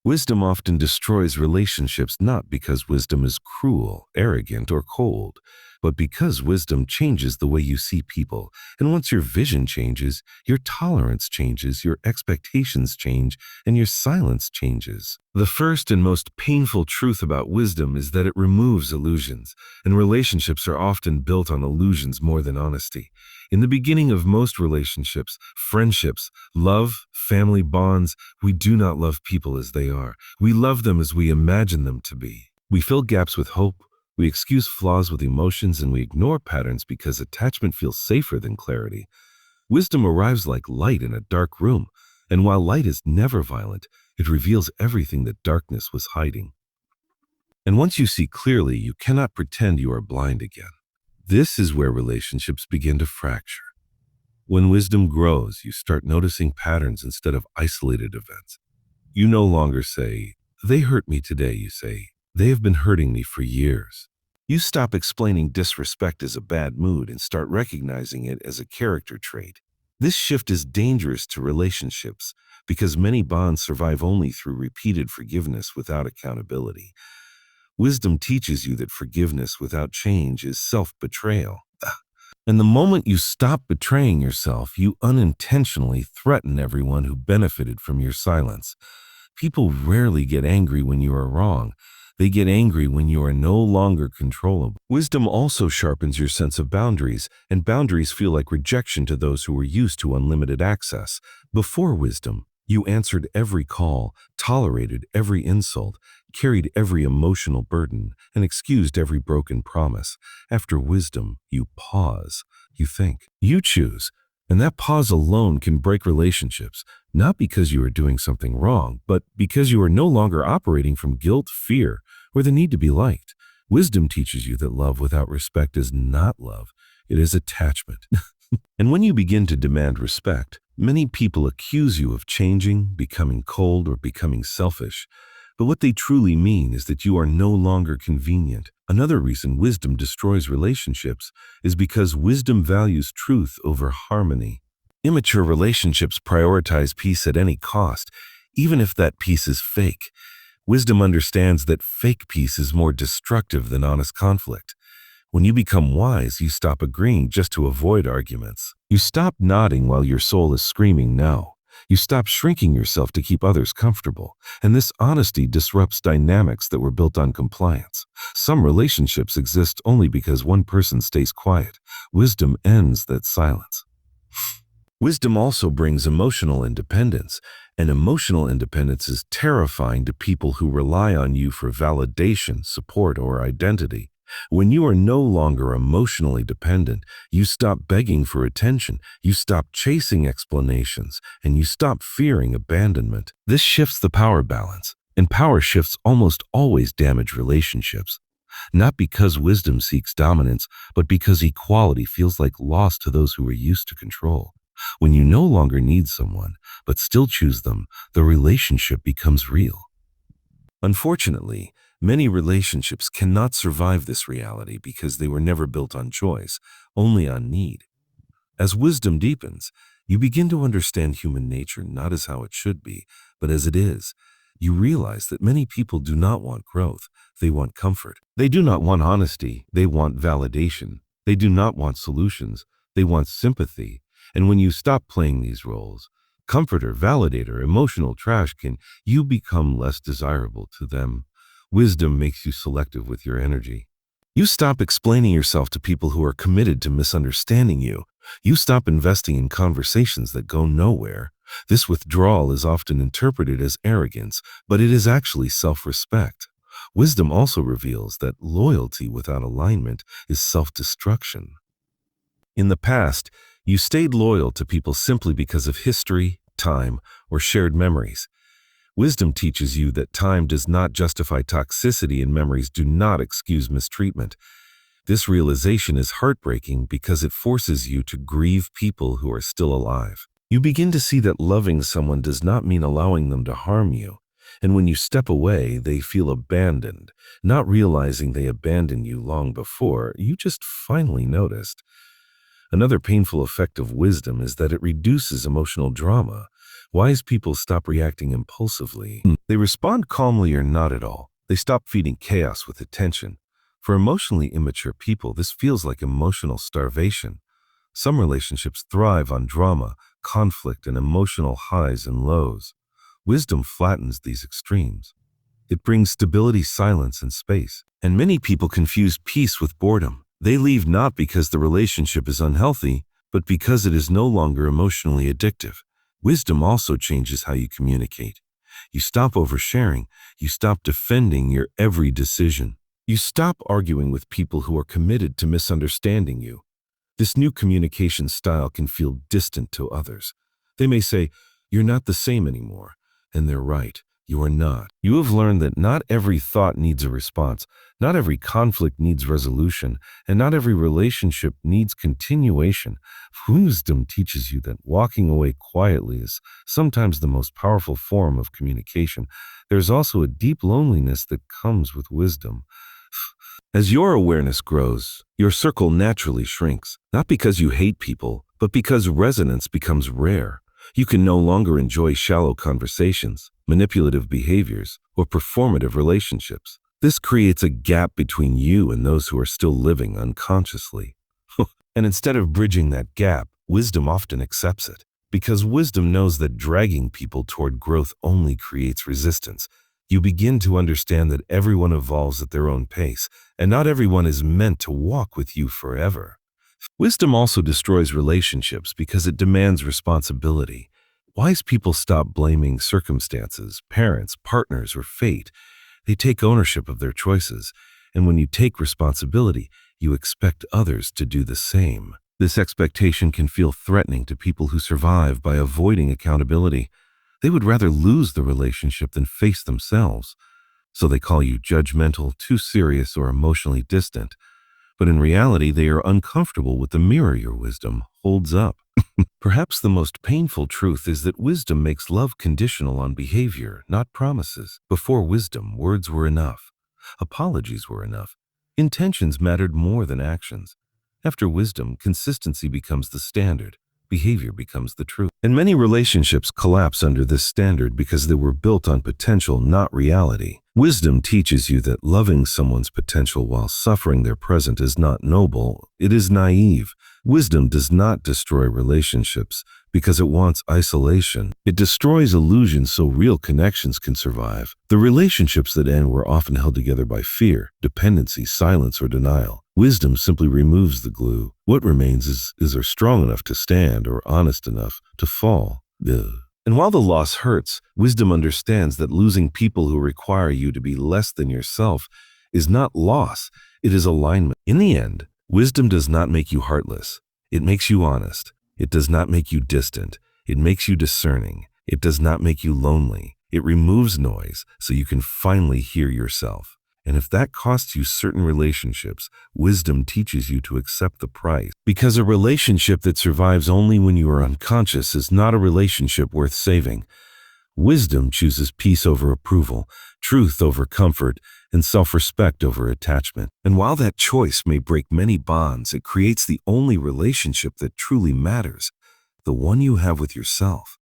Wisdom often destroys relationships not because wisdom is cruel, arrogant, or cold, but because wisdom changes the way you see people. And once your vision changes, your tolerance changes, your expectations change, and your silence changes. The first and most painful truth about wisdom is that it removes illusions, and relationships are often built on illusions more than honesty. In the beginning of most relationships, friendships, love, family bonds, we do not love people as they are. We love them as we imagine them to be. We fill gaps with hope. We excuse flaws with emotions, and we ignore patterns because attachment feels safer than clarity. Wisdom arrives like light in a dark room, and while light is never violent, it reveals everything that darkness was hiding. And once you see clearly, you cannot pretend you are blind again. This is where relationships begin to fracture. When wisdom grows, you start noticing patterns instead of isolated events. You no longer say, "They hurt me today," you say, "They have been hurting me for years." You stop explaining disrespect as a bad mood and start recognizing it as a character trait. This shift is dangerous to relationships because many bonds survive only through repeated forgiveness without accountability. Wisdom teaches you that forgiveness without change is self-betrayal. And the moment you stop betraying yourself, you unintentionally threaten everyone who benefited from your silence. People rarely get angry when you are wrong. They get angry when you are no longer controllable. Wisdom also sharpens your sense of boundaries, and boundaries feel like rejection to those who are used to unlimited access. Before wisdom, you answered every call, tolerated every insult, carried every emotional burden, and excused every broken promise. After wisdom, you pause, you think, you choose. And that pause alone can break relationships, not because you are doing something wrong, but because you are no longer operating from guilt, fear, or the need to be liked. Wisdom teaches you that love without respect is not love, it is attachment. And when you begin to demand respect, many people accuse you of changing, becoming cold, or becoming selfish. But what they truly mean is that you are no longer convenient. Another reason wisdom destroys relationships is because wisdom values truth over harmony. Immature relationships prioritize peace at any cost, even if that peace is fake. Wisdom understands that fake peace is more destructive than honest conflict. When you become wise, you stop agreeing just to avoid arguments. You stop nodding while your soul is screaming no. You stop shrinking yourself to keep others comfortable, and this honesty disrupts dynamics that were built on compliance. Some relationships exist only because one person stays quiet. Wisdom ends that silence. Wisdom also brings emotional independence, and emotional independence is terrifying to people who rely on you for validation, support, or identity. When you are no longer emotionally dependent, you stop begging for attention, you stop chasing explanations, and you stop fearing abandonment. This shifts the power balance, and power shifts almost always damage relationships. Not because wisdom seeks dominance, but because equality feels like loss to those who are used to control. When you no longer need someone, but still choose them, the relationship becomes real. Unfortunately, many relationships cannot survive this reality because they were never built on choice, only on need. As wisdom deepens, you begin to understand human nature not as how it should be, but as it is. You realize that many people do not want growth, they want comfort. They do not want honesty, they want validation. They do not want solutions, they want sympathy. And when you stop playing these roles, comforter, validator, emotional trash can, you become less desirable to them. Wisdom makes you selective with your energy. You stop explaining yourself to people who are committed to misunderstanding you. You stop investing in conversations that go nowhere. This withdrawal is often interpreted as arrogance, but it is actually self-respect. Wisdom also reveals that loyalty without alignment is self-destruction. In the past, you stayed loyal to people simply because of history, time, or shared memories. Wisdom teaches you that time does not justify toxicity and memories do not excuse mistreatment. This realization is heartbreaking because it forces you to grieve people who are still alive. You begin to see that loving someone does not mean allowing them to harm you. And when you step away, they feel abandoned, not realizing they abandoned you long before, you just finally noticed. Another painful effect of wisdom is that it reduces emotional drama. Wise people stop reacting impulsively. They respond calmly or not at all. They stop feeding chaos with attention. For emotionally immature people, this feels like emotional starvation. Some relationships thrive on drama, conflict, and emotional highs and lows. Wisdom flattens these extremes. It brings stability, silence, and space. And many people confuse peace with boredom. They leave not because the relationship is unhealthy, but because it is no longer emotionally addictive. Wisdom also changes how you communicate. You stop oversharing. You stop defending your every decision. You stop arguing with people who are committed to misunderstanding you. This new communication style can feel distant to others. They may say, "You're not the same anymore." And they're right. You are not. You have learned that not every thought needs a response, not every conflict needs resolution, and not every relationship needs continuation. Wisdom teaches you that walking away quietly is sometimes the most powerful form of communication. There's also a deep loneliness that comes with wisdom. As your awareness grows, your circle naturally shrinks, not because you hate people, but because resonance becomes rare. You can no longer enjoy shallow conversations, manipulative behaviors, or performative relationships. This creates a gap between you and those who are still living unconsciously. And instead of bridging that gap, wisdom often accepts it, because wisdom knows that dragging people toward growth only creates resistance. You begin to understand that everyone evolves at their own pace, and not everyone is meant to walk with you forever. Wisdom also destroys relationships because it demands responsibility. Wise people stop blaming circumstances, parents, partners, or fate. They take ownership of their choices, and when you take responsibility, you expect others to do the same. This expectation can feel threatening to people who survive by avoiding accountability. They would rather lose the relationship than face themselves. So they call you judgmental, too serious, or emotionally distant. But in reality, they are uncomfortable with the mirror your wisdom holds up. Perhaps the most painful truth is that wisdom makes love conditional on behavior, not promises. Before wisdom, words were enough. Apologies were enough. Intentions mattered more than actions. After wisdom, consistency becomes the standard. Behavior becomes the truth. And many relationships collapse under this standard because they were built on potential, not reality. Wisdom teaches you that loving someone's potential while suffering their present is not noble, it is naive. Wisdom does not destroy relationships because it wants isolation. It destroys illusions so real connections can survive. The relationships that end were often held together by fear, dependency, silence, or denial. Wisdom simply removes the glue. What remains is there strong enough to stand or honest enough to fall. Ugh. And while the loss hurts, wisdom understands that losing people who require you to be less than yourself is not loss, it is alignment. In the end, wisdom does not make you heartless. It makes you honest. It does not make you distant. It makes you discerning. It does not make you lonely. It removes noise so you can finally hear yourself. And if that costs you certain relationships, wisdom teaches you to accept the price. Because a relationship that survives only when you are unconscious is not a relationship worth saving. Wisdom chooses peace over approval, truth over comfort, and self-respect over attachment. And while that choice may break many bonds, it creates the only relationship that truly matters, the one you have with yourself.